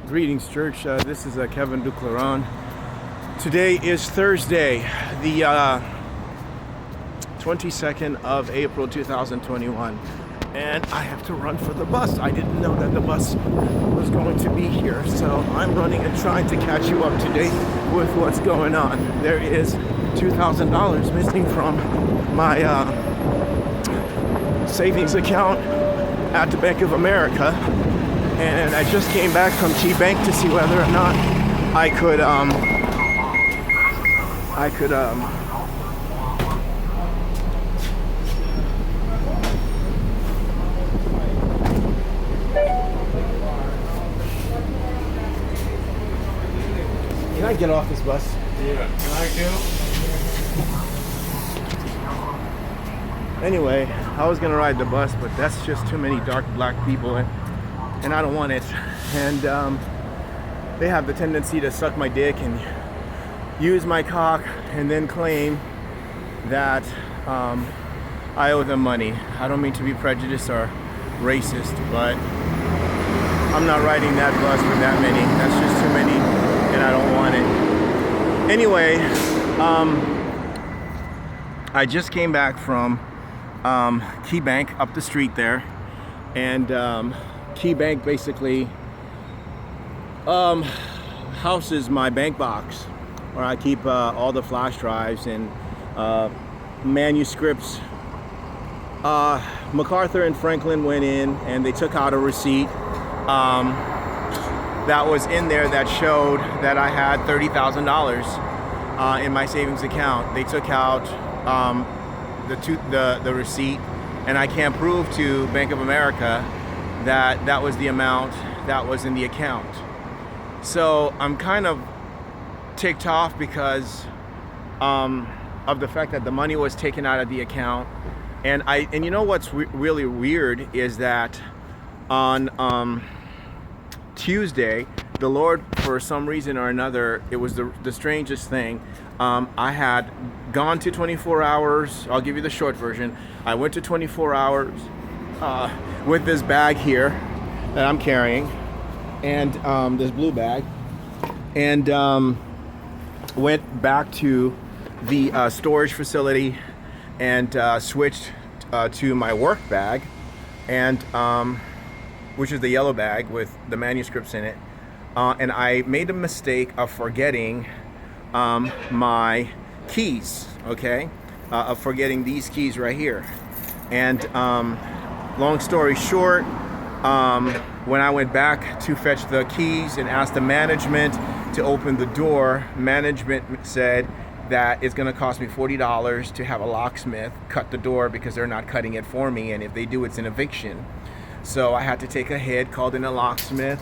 Greetings, church. This is Kevin Duclairon. Today is Thursday, the 22nd of April 2021, and I have to run for the bus. I didn't know that the bus was going to be here, so I'm running and trying to catch you up to date with what's going on. There is $2,000 missing from my savings account at the Bank of America. And I just came back from Key Bank to see whether or not I could Can I get off this bus? Yeah. Can I go? Anyway, I was gonna ride the bus, but that's just too many dark black people, and I don't want it. And they have the tendency to suck my dick and use my cock and then claim that I owe them money. I don't mean to be prejudiced or racist, but I'm not riding that bus with that many. That's just too many, and I don't want it. Anyway, I just came back from Key Bank up the street there, and Key Bank basically houses my bank box where I keep all the flash drives and manuscripts. MacArthur and Franklin went in and they took out a receipt that was in there that showed that I had $30,000 in my savings account. They took out the receipt, and I can't prove to Bank of America that that was the amount that was in the account. So I'm kind of ticked off because of the fact that the money was taken out of the account. And you know what's really weird is that on Tuesday, the Lord, for some reason or another, it was the strangest thing. I had gone to 24 hours. I'll give you the short version. I went to 24 hours with this bag here that I'm carrying, and this blue bag, and went back to the storage facility and switched to my work bag, and which is the yellow bag with the manuscripts in it. And I made a mistake of forgetting my keys, okay? Of forgetting these keys right here. And long story short, when I went back to fetch the keys and asked the management to open the door, management said that it's gonna cost me $40 to have a locksmith cut the door because they're not cutting it for me, and if they do, it's an eviction. So I had to take a hit, called in a locksmith.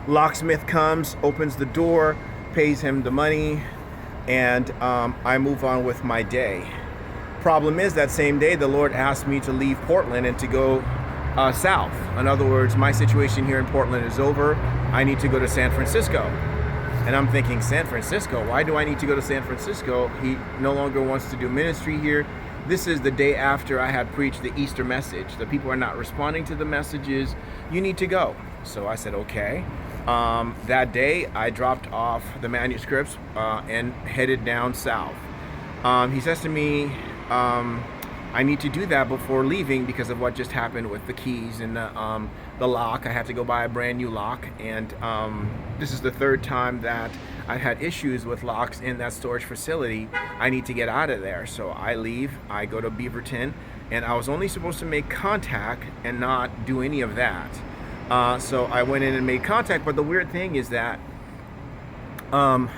Locksmith comes, opens the door, pays him the money, and I move on with my day. Problem is, that same day, the Lord asked me to leave Portland and to go south. In other words, my situation here in Portland is over. I need to go to San Francisco. And I'm thinking, San Francisco? Why do I need to go to San Francisco? He no longer wants to do ministry here. This is the day after I had preached the Easter message. The people are not responding to the messages. You need to go. So I said, okay. That day, I dropped off the manuscripts and headed down south. He says to me, I need to do that before leaving because of what just happened with the keys and the lock. I have to go buy a brand new lock, and this is the third time that I've had issues with locks in that storage facility. I need to get out of there. So I leave, I go to Beaverton, and I was only supposed to make contact and not do any of that. So I went in and made contact, but the weird thing is that I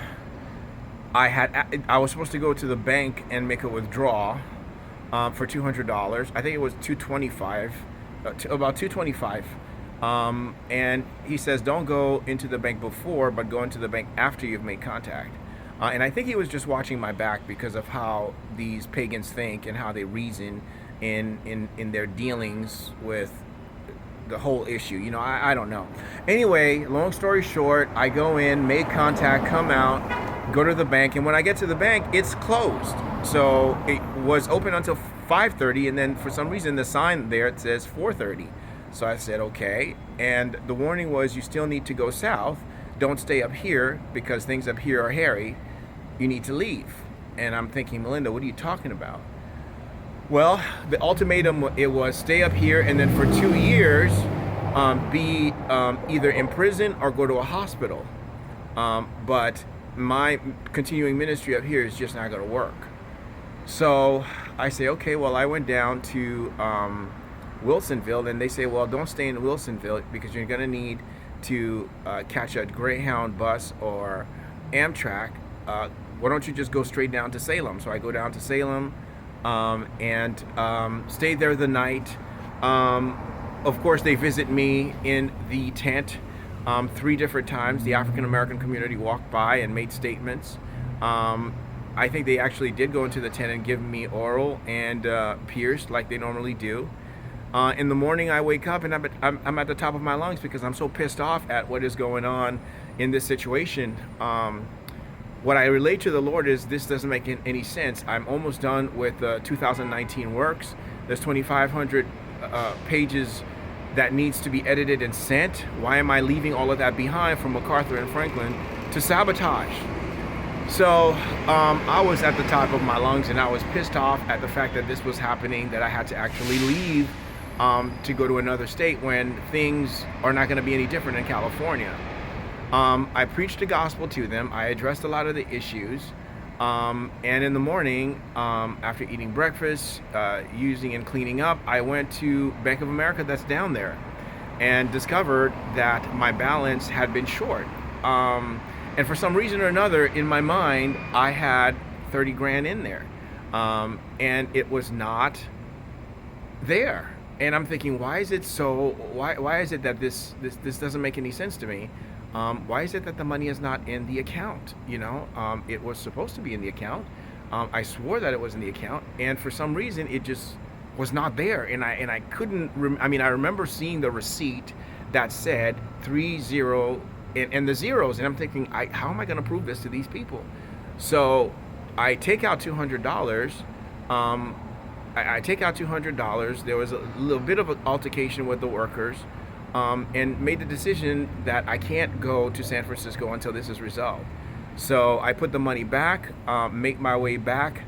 was supposed to go to the bank and make a withdrawal for $200. I think it was $225, about $225. And he says, don't go into the bank before, but go into the bank after you've made contact. And I think he was just watching my back because of how these pagans think and how they reason in their dealings with the whole issue. You know, I don't know. Anyway, long story short, I go in, make contact, come out, go to the bank, and when I get to the bank, it's closed. So it was open until 5:30, and then for some reason the sign there, it says 4:30. So I said, okay. And the warning was, you still need to go south. Don't stay up here because things up here are hairy. You need to leave. And I'm thinking, Melinda, what are you talking about? Well, the ultimatum, it was stay up here and then for 2 years be either in prison or go to a hospital. But my continuing ministry up here is just not going to work. So I say, okay, well, I went down to Wilsonville, and they say, well, don't stay in Wilsonville because you're going to need to catch a Greyhound bus or Amtrak. Why don't you just go straight down to Salem? So I go down to Salem and stay there the night. Of course, they visit me in the tent 3 different times. The African American community walked by and made statements. I think they actually did go into the tent and give me oral and pierced like they normally do. In the morning, I wake up and I'm at the top of my lungs because I'm so pissed off at what is going on in this situation. What I relate to the Lord is this doesn't make any sense. I'm almost done with 2019 works. There's 2,500 pages that needs to be edited and sent. Why am I leaving all of that behind from MacArthur and Franklin to sabotage? So I was at the top of my lungs, and I was pissed off at the fact that this was happening, that I had to actually leave to go to another state when things are not going to be any different in California. I preached the gospel to them. I addressed a lot of the issues. And in the morning, after eating breakfast, using and cleaning up, I went to Bank of America that's down there and discovered that my balance had been short. And for some reason or another, in my mind, I had 30 grand in there. And it was not there. And I'm thinking, why is it so, why is it that this doesn't make any sense to me? Why is it that the money is not in the account? You know, it was supposed to be in the account. I swore that it was in the account, and for some reason it just was not there. And I couldn't. I remember seeing the receipt that said 30 and the zeros, and I'm thinking, how am I going to prove this to these people? So I take out $200. I take out $200. There was a little bit of an altercation with the workers. And made the decision that I can't go to San Francisco until this is resolved. So I put the money back, make my way back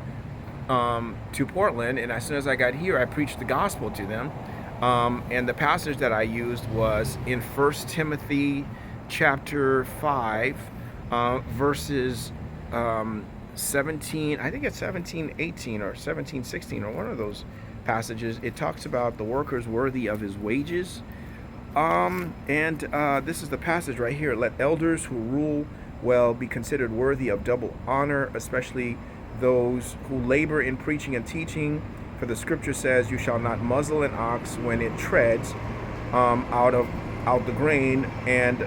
to Portland, and as soon as I got here, I preached the gospel to them. And the passage that I used was in 1 Timothy chapter 5, verses 17, I think it's 17:18 or 17:16 or one of those passages. It talks about the workers worthy of his wages. This is the passage right here. Let elders who rule well be considered worthy of double honor, especially those who labor in preaching and teaching. For the scripture says, you shall not muzzle an ox when it treads out the grain, and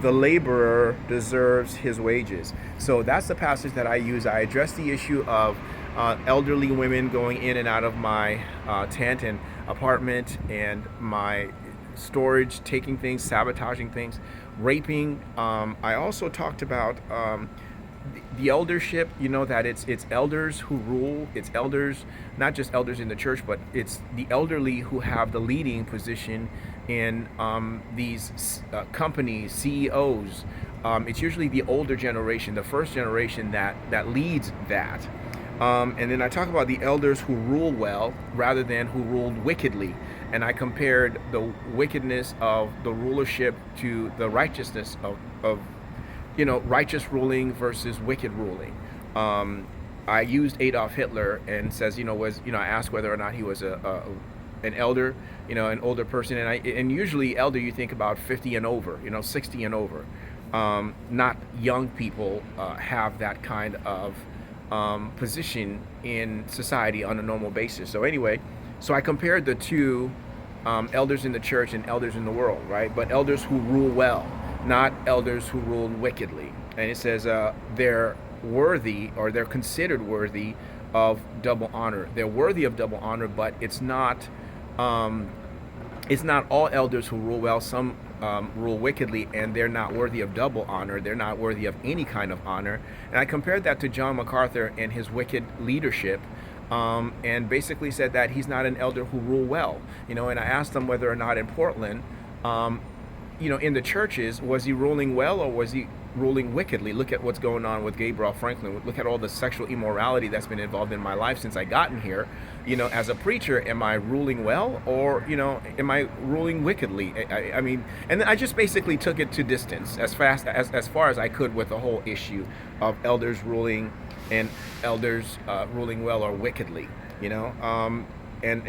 the laborer deserves his wages. So that's the passage that I use. I address the issue of elderly women going in and out of my tent and apartment and my storage, taking things, sabotaging things, raping. I also talked about the eldership, you know, that it's elders who rule. It's elders, not just elders in the church, but it's the elderly who have the leading position in these companies, CEOs. It's usually the older generation, the first generation that leads that. And then I talk about the elders who rule well rather than who ruled wickedly. And I compared the wickedness of the rulership to the righteousness of righteous ruling versus wicked ruling. I used Adolf Hitler and says, I asked whether or not he was an elder, an older person. And usually elder, you think about 50 and over, 60 and over. Not young people have that kind of position in society on a normal basis. So anyway, I compared the two, elders in the church and elders in the world, right? But elders who rule well, not elders who rule wickedly. And it says they're worthy, or they're considered worthy of double honor. They're worthy of double honor, but it's not all elders who rule well. Some rule wickedly, and they're not worthy of double honor. They're not worthy of any kind of honor. And I compared that to John MacArthur and his wicked leadership and basically said that he's not an elder who rule well. And I asked him whether or not in Portland, in the churches, was he ruling well or was he ruling wickedly? Look at what's going on with Gabriel Franklin. Look at all the sexual immorality that's been involved in my life since I gotten here. As a preacher, am I ruling well or, am I ruling wickedly? I mean, and then I just basically took it to distance as far as I could with the whole issue of elders ruling and elders ruling well or wickedly, and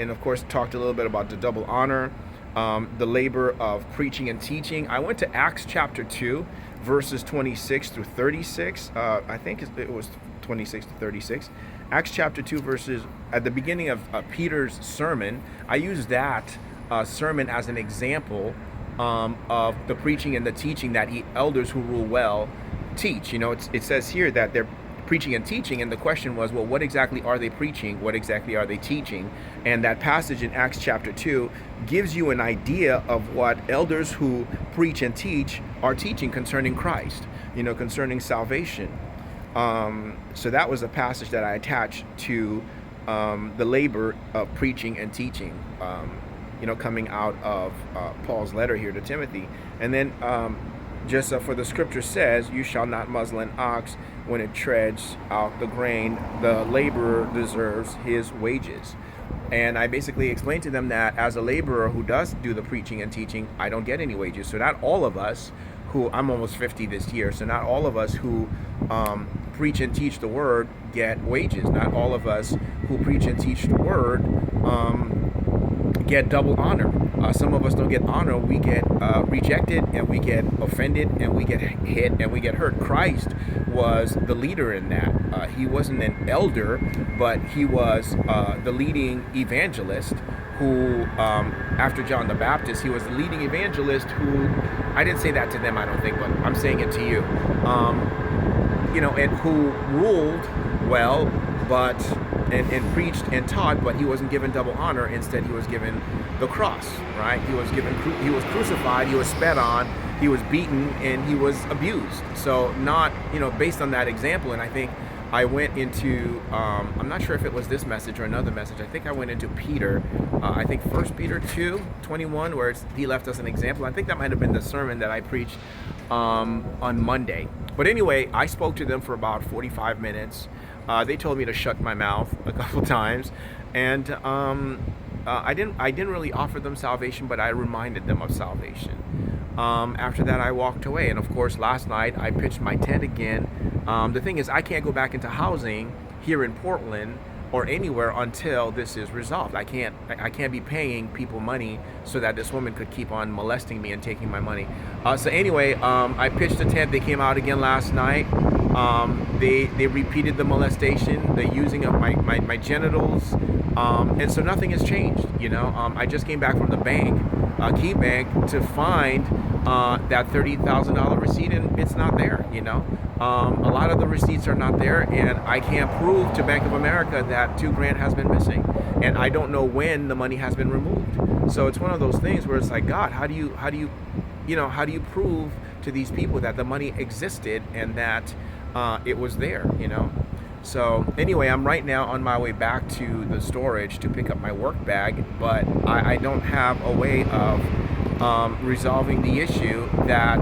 of course talked a little bit about the double honor, the labor of preaching and teaching. I went to Acts chapter 2, verses 26 through 36. I think it was 26 to 36. Acts chapter 2 verses, at the beginning of Peter's sermon, I used that sermon as an example of the preaching and the teaching that elders who rule well teach. It says here that they're preaching and teaching, and the question was, well, what exactly are they preaching? What exactly are they teaching? And that passage in Acts chapter 2 gives you an idea of what elders who preach and teach are teaching concerning Christ, concerning salvation. So that was a passage that I attached to the labor of preaching and teaching, coming out of Paul's letter here to Timothy. And then just for the scripture says, you shall not muzzle an ox when it treads out the grain. The laborer deserves his wages. And I basically explained to them that as a laborer who does do the preaching and teaching, I don't get any wages. So not all of us I'm almost 50 this year, so not all of us who preach and teach the word get wages. Not all of us who preach and teach the word get double honor. Some of us don't get honor. We get rejected, and we get offended, and we get hit, and we get hurt. Christ was the leader in that. He wasn't an elder, but he was the leading evangelist who, after John the Baptist, he was the leading evangelist who, I didn't say that to them, I don't think, but I'm saying it to you, and who ruled well, but and preached and taught, but he wasn't given double honor. Instead, he was given the cross, right? He was crucified, he was spat on, he was beaten, and he was abused. So not, based on that example, and I think I went into, I'm not sure if it was this message or another message. I think I went into Peter, I think 1 Peter 2:21, where he left us an example. I think that might have been the sermon that I preached on Monday. But anyway, I spoke to them for about 45 minutes. They told me to shut my mouth a couple times, and I didn't really offer them salvation, but I reminded them of salvation. After that, I walked away, and of course, last night I pitched my tent again. The thing is, I can't go back into housing here in Portland or anywhere until this is resolved. I can't be paying people money so that this woman could keep on molesting me and taking my money. So anyway, I pitched the tent. They came out again last night. They repeated the molestation, the using of my genitals, and so nothing has changed. I just came back from the bank, Key Bank, to find that $30,000 receipt, and it's not there. A lot of the receipts are not there, and I can't prove to Bank of America that $2,000 has been missing, and I don't know when the money has been removed. So it's one of those things where it's like, God, how do you prove to these people that the money existed and that it was there? So anyway, I'm right now on my way back to the storage to pick up my work bag, but I don't have a way of resolving the issue that,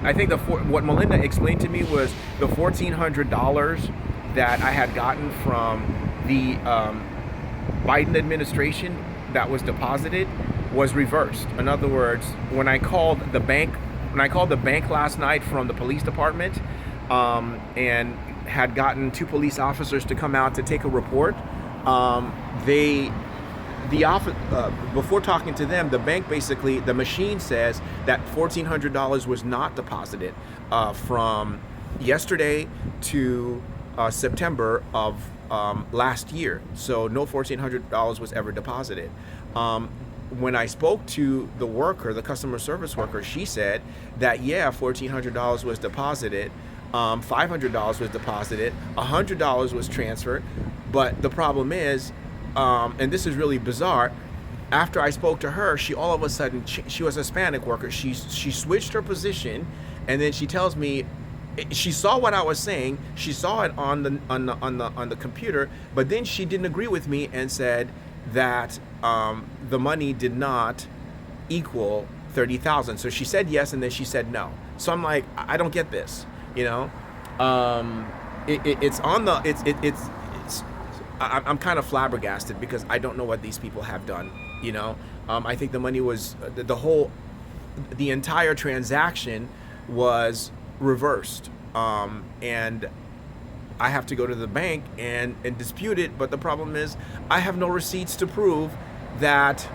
I think what Melinda explained to me was the $1,400 that I had gotten from the Biden administration that was deposited was reversed. In other words, when I called the bank last night from the police department, and had gotten 2 police officers to come out to take a report, before talking to them, the bank basically, the machine says that $1,400 was not deposited from yesterday to September of last year. So no $1,400 was ever deposited. When I spoke to the worker, the customer service worker, she said that, yeah, $1,400 was deposited, $500 was deposited, $100 was transferred. But the problem is, and this is really bizarre, after I spoke to her, she all of a sudden, she was a Hispanic worker, she switched her position, and then she tells me she saw what I was saying. She saw it on the computer, but then she didn't agree with me and said that the money did not equal 30,000. So she said yes, and then she said no. So I'm like, I don't get this, you know. It's on the it's I'm kind of flabbergasted because I don't know what these people have done, you know. I think the money was the entire transaction was reversed, and I have to go to the bank and dispute it. But the problem is I have no receipts to prove that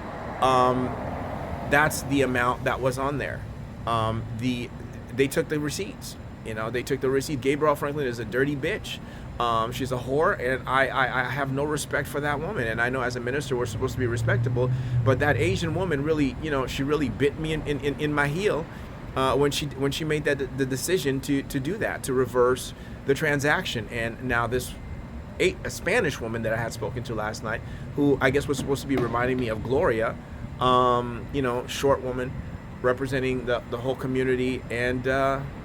that's the amount that was on there. They took the receipts, you know. They took the receipt. Gabrielle Franklin is a dirty bitch. She's a whore, and I have no respect for that woman. And I know as a minister we're supposed to be respectable, but that Asian woman really, you know, she really bit me in my heel when she made the decision to do that, to reverse the transaction. And now this a Spanish woman that I had spoken to last night, who I guess was supposed to be reminding me of Gloria, you know, short woman representing the whole community. And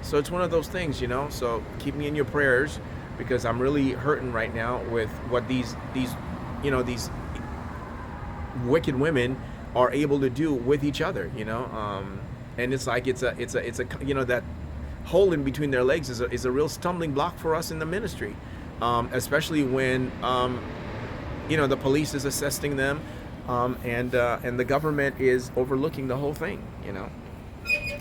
so it's one of those things, you know. So keep me in your prayers, because I'm really hurting right now with what these you know, these wicked women are able to do with each other, you know. And it's like it's a you know, that hole in between their legs is a real stumbling block for us in the ministry, especially when you know, the police is assessing them, and the government is overlooking the whole thing, you know.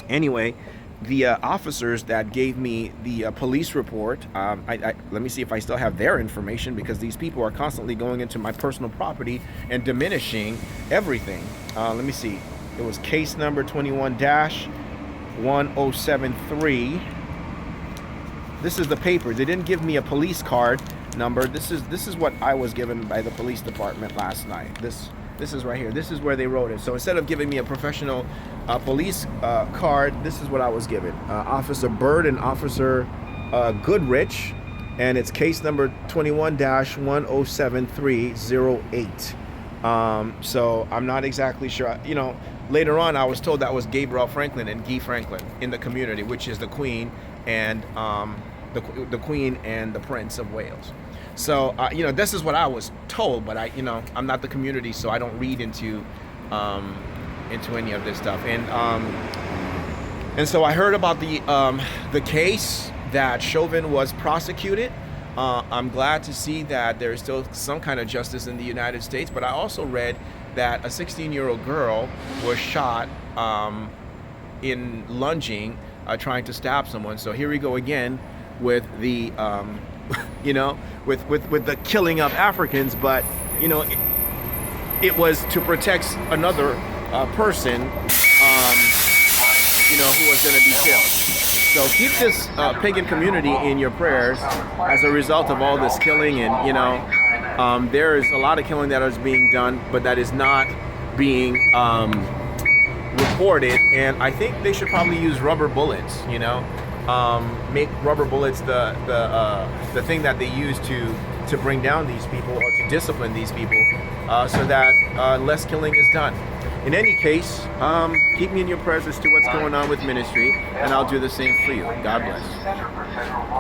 Anyway, the officers that gave me the police report, let me see if I still have their information, because these people are constantly going into my personal property and diminishing everything. Let me see. It was case number 21-1073. This is the paper. They didn't give me a police card number. This is what I was given by the police department last night. This is right here. This is where they wrote it. So instead of giving me a professional police card, this is what I was given. Officer Bird and Officer Goodrich, and it's case number 21-107308. So I'm not exactly sure. You know, later on I was told that was Gabrielle Franklin and Guy Franklin in the community, which is the Queen and the Queen and the Prince of Wales. So you know, this is what I was told, but I'm not the community, so I don't read into any of this stuff. And so I heard about the case that Chauvin was prosecuted. I'm glad to see that there is still some kind of justice in the United States, but I also read that a 16-year-old girl was shot in lunging, trying to stab someone. So here we go again with the you know, with the killing of Africans, but you know, it was to protect another person, you know, who was going to be killed. So keep this pagan community in your prayers as a result of all this killing. And you know, there is a lot of killing that is being done, but that is not being reported. And I think they should probably use rubber bullets, you know. Make rubber bullets the thing that they use to bring down these people or to discipline these people, so that less killing is done. In any case, keep me in your prayers as to what's going on with ministry, and I'll do the same for you. God bless.